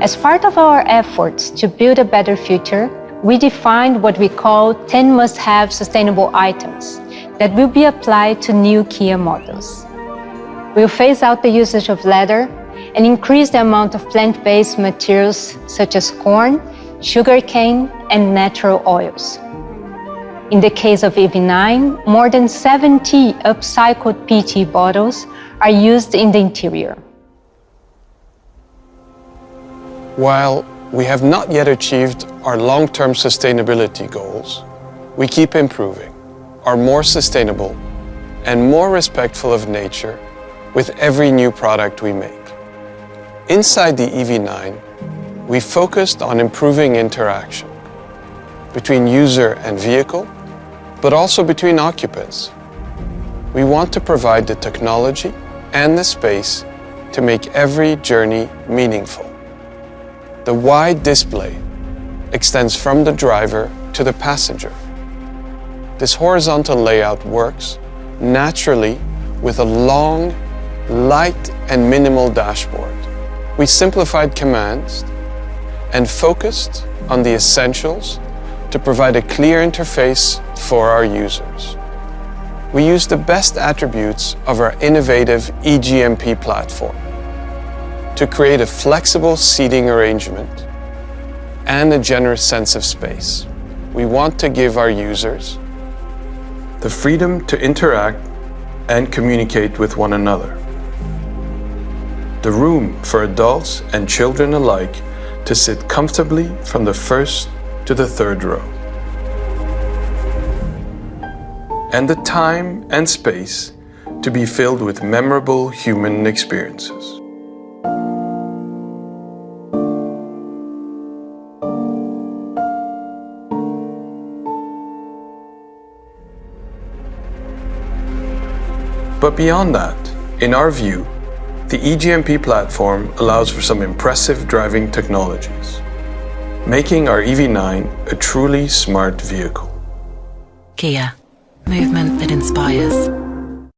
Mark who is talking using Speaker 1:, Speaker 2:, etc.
Speaker 1: As part of our efforts to build a better future, we defined what we call 10 must-have sustainable items that will be applied to new Kia models. We'll phase out the usage of leather and increase the amount of plant-based materials such as corn, sugarcane, and natural oils. In the case of EV9, more than 70 upcycled PET bottles are used in the interior.
Speaker 2: While we have not yet achieved our long-term sustainability goals, we keep improving, are more sustainable, and more respectful of nature with every new product we make. Inside the EV9, we focused on improving interaction between user and vehicle, but also between occupants. We want to provide the technology and the space to make every journey meaningful. The wide display extends from the driver to the passenger. This horizontal layout works naturally with a long, light and minimal dashboard. We simplified commands and focused on the essentials to provide a clear interface for our users. We use the best attributes of our innovative eGMP platform to create a flexible seating arrangement and a generous sense of space. We want to give our users the freedom to interact and communicate with one another. The room for adults and children alike to sit comfortably from the first to the third row. And the time and space to be filled with memorable human experiences. But beyond that, in our view, the eGMP platform allows for some impressive driving technologies, making our EV9 a truly smart vehicle.
Speaker 3: Kia, movement that inspires.